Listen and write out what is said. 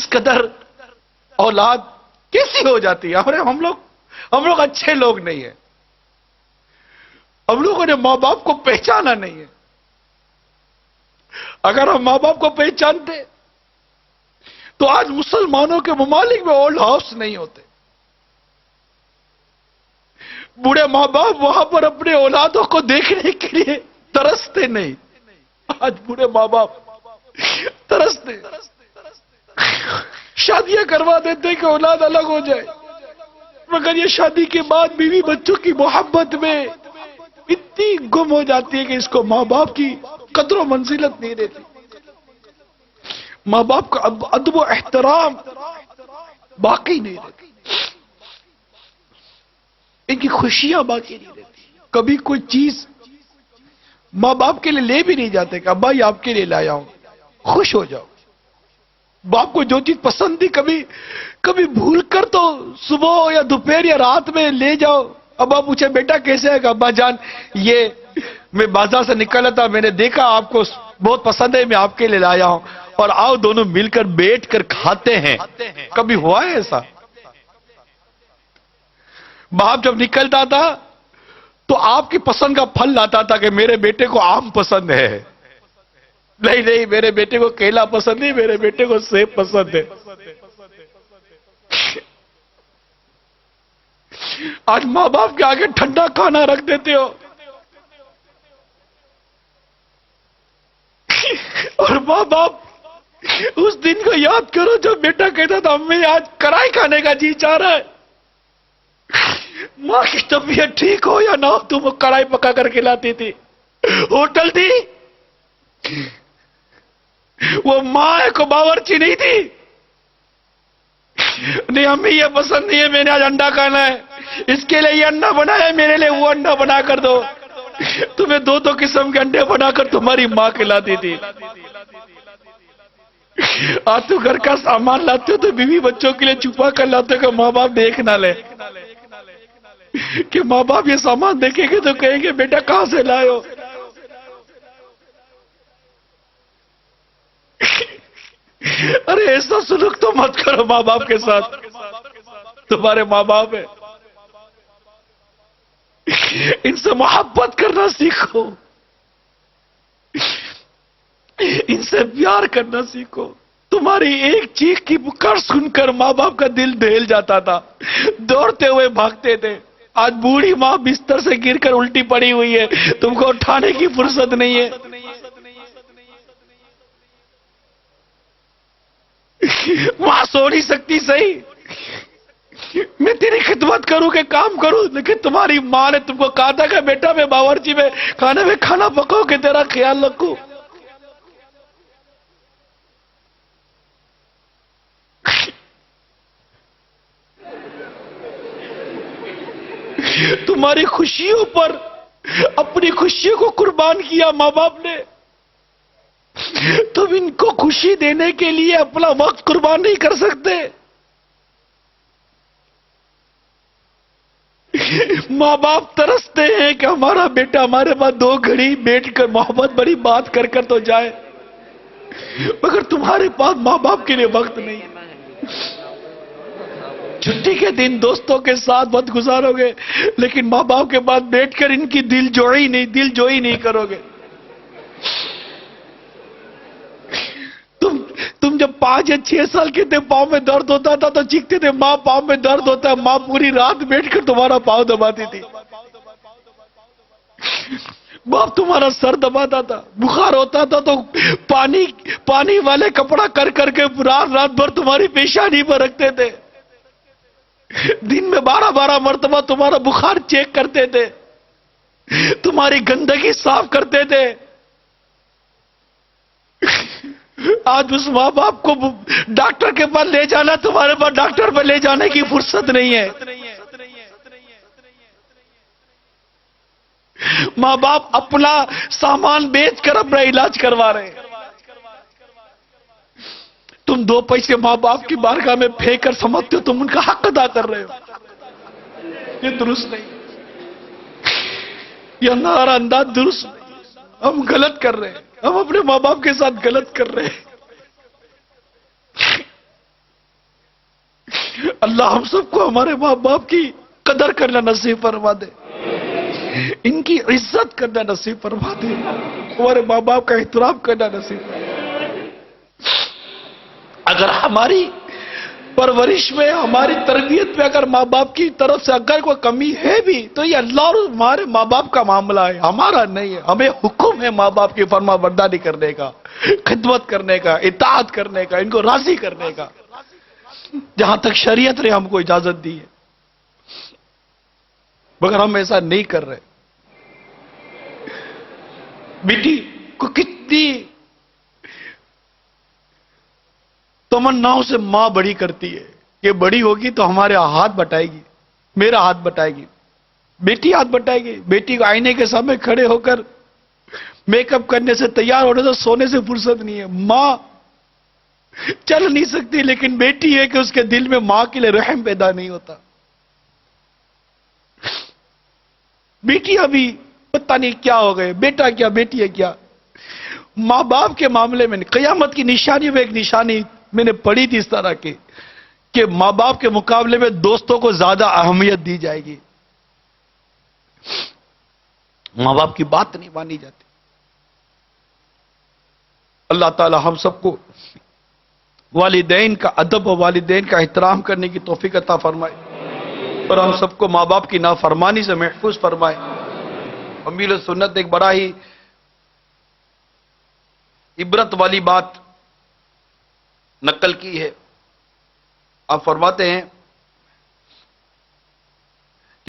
اس قدر اولاد کیسی ہو جاتی ہے؟ ہم لوگ اچھے لوگ نہیں ہیں، ہم لوگوں نے ماں باپ کو پہچانا نہیں ہے۔ اگر ہم ماں باپ کو پہچانتے تو آج مسلمانوں کے ممالک میں اولڈ ہاؤس نہیں ہوتے، بوڑھے ماں باپ وہاں پر اپنے اولادوں کو دیکھنے کے لیے ترستے نہیں۔ آج بوڑھے ماں باپ ترستے، شادیاں کروا دیتے کہ اولاد الگ ہو جائے، مگر یہ شادی کے بعد بیوی بچوں کی محبت میں اتنی گم ہو جاتی ہے کہ اس کو ماں باپ کی قدر و منزلت نہیں دیتی، ماں باپ کا ادب و احترام باقی نہیں رہتی، ان کی خوشیاں باقی نہیں رہتی۔ کبھی کوئی چیز ماں باپ کے لیے لے بھی نہیں جاتے کہ ابا یہ آپ کے لیے لایا ہوں، خوش ہو جاؤ۔ باپ کو جو چیز پسند تھی کبھی بھول کر تو صبح یا دوپہر یا رات میں لے جاؤ، ابا پوچھے بیٹا کیسے ہے؟ کہ ابا جان یہ میں بازار سے نکلا تھا، میں نے دیکھا آپ کو بہت پسند ہے، میں آپ کے لیے لایا ہوں، اور آؤ دونوں مل کر بیٹھ کر کھاتے ہیں۔ کبھی ہوا ہے ایسا؟ باپ جب نکلتا تھا تو آپ کی پسند کا پھل لاتا تھا کہ میرے بیٹے کو آم پسند ہے، نہیں میرے بیٹے کو کیلا پسند نہیں، میرے بیٹے کو سیب پسند ہے۔ آج ماں باپ کے آگے ٹھنڈا کھانا رکھ دیتے ہو، اور ماں باپ اس دن کو یاد کرو جب بیٹا کہتا تھا امی آج کڑھائی کھانے کا جی چاہ رہا ہے، ماں کی طبیعت ٹھیک ہو یا نہ ہو تم کڑھائی پکا کر کھلاتی تھی۔ ہوٹل تھی، وہ ماں کو باورچی نہیں تھی، نہیں امی یہ پسند نہیں ہے، میں نے آج انڈا کھانا ہے، اس کے لیے یہ انڈا بنایا ہے، میرے لیے وہ انڈا بنا کر دو۔ تمہیں دو قسم کے انڈے بنا کر تمہاری ماں کھلاتی تھی۔ آج تو گھر کا سامان لاتے ہو تو بیوی بچوں کے لیے چھپا کر لاتے ہو کہ ماں باپ دیکھ نہ لے، کہ ماں باپ یہ سامان دیکھیں گے تو کہیں گے بیٹا کہاں سے لائے ہو؟ ارے ایسا سلوک تو مت کرو ماں باپ کے ساتھ، تمہارے ماں باپ ہے، ان سے محبت کرنا سیکھو، ان سے پیار کرنا سیکھو۔ تمہاری ایک چیخ کی پکار سن کر ماں باپ کا دل دہل جاتا تھا، دوڑتے ہوئے بھاگتے تھے۔ آج بوڑھی ماں بستر سے گر کر الٹی پڑی ہوئی ہے، تم کو اٹھانے کی فرصت نہیں ہے۔ ماں سو نہیں سکتی صحیح، میں تیری خدمت کروں کہ کام کروں، لیکن تمہاری ماں نے تم کو کہا تھا کہ بیٹا میں باورچی میں کھانا پکاؤ کہ تیرا خیال رکھوں۔ تمہاری خوشیوں پر اپنی خوشیوں کو قربان کیا ماں باپ نے، تم ان کو خوشی دینے کے لیے اپنا وقت قربان نہیں کر سکتے۔ ماں باپ ترستے ہیں کہ ہمارا بیٹا ہمارے پاس 2 گھڑی بیٹھ کر محبت بڑی بات کر کر تو جائے، مگر تمہارے پاس ماں باپ کے لیے وقت نہیں۔ چھٹی کے دن دوستوں کے ساتھ وقت گزارو گے، لیکن ماں باپ کے پاس بیٹھ کر ان کی دل جوئی نہیں کرو گے۔ تم جب 5 یا 6 سال کے تھے، پاؤں میں درد ہوتا تھا تو چیختے تھے ماں پاؤں میں درد ہوتا ہے، ماں پوری رات بیٹھ کر تمہارا پاؤں دباتی تھی۔ باپ تمہارا سر دباتا تھا، بخار ہوتا تھا تو پانی والے کپڑا کر کر کے رات بھر تمہاری پیشانی پر رکھتے تھے، دن میں 12 مرتبہ تمہارا بخار چیک کرتے تھے، تمہاری گندگی صاف کرتے تھے۔ آج اس ماں باپ کو ڈاکٹر کے پاس لے جانا، تمہارے پاس ڈاکٹر پر لے جانے کی فرصت نہیں ہے۔ ماں باپ اپنا سامان بیچ کر اپنا علاج کروا رہے ہیں، تم 2 پیسے ماں باپ کی بارگاہ میں پھینک کر سمجھتے ہو تم ان کا حق ادا کر رہے ہو، یہ درست نہیں، یہ ہمارا انداز درست نہیں، ہم غلط کر رہے ہیں، ہم اپنے ماں باپ کے ساتھ غلط کر رہے ہیں۔ اللہ ہم سب کو ہمارے ماں باپ کی قدر کرنا نصیب فرما دے، ان کی عزت کرنا نصیب فرما دے، ہمارے ماں باپ کا احترام کرنا نصیب فرما دے۔ اگر ہماری پرورش میں، ہماری تربیت میں اگر ماں باپ کی طرف سے اگر کوئی کمی ہے بھی تو یہ اللہ اور ہمارے ماں باپ کا معاملہ ہے، ہمارا نہیں ہے۔ ہمیں حکم ہے ماں باپ کی فرما برداری کرنے کا، خدمت کرنے کا، اطاعت کرنے کا، ان کو راضی کرنے کا، جہاں تک شریعت نے ہم کو اجازت دی ہے، مگر ہم ایسا نہیں کر رہے۔ بیٹی کو کتنی تمناؤں سے ماں بڑی کرتی ہے، یہ بڑی ہوگی تو ہمارے ہاتھ بٹائے گی، میرا ہاتھ بٹائے گی، بیٹی ہاتھ بٹائے گی۔ بیٹی کو آئینے کے سامنے کھڑے ہو کر میک اپ کرنے سے، تیار ہونے سے، سونے سے فرصت نہیں ہے۔ ماں چل نہیں سکتی، لیکن بیٹی ہے کہ اس کے دل میں ماں کے لیے رحم پیدا نہیں ہوتا۔ بیٹی ابھی پتہ نہیں کیا ہو گئے، بیٹا کیا بیٹی ہے کیا۔ ماں باپ کے معاملے میں قیامت کی نشانی میں ایک نشانی میں نے پڑھی تھی اس طرح کی کہ ماں باپ کے مقابلے میں دوستوں کو زیادہ اہمیت دی جائے گی، ماں باپ کی بات نہیں مانی جاتی۔ اللہ تعالی ہم سب کو والدین کا ادب و والدین کا احترام کرنے کی توفیق عطا فرمائے، اور ہم سب کو ماں باپ کی نافرمانی سے محفوظ فرمائے۔ امیل سنت نے ایک بڑا ہی عبرت والی بات نقل کی ہے۔ آپ فرماتے ہیں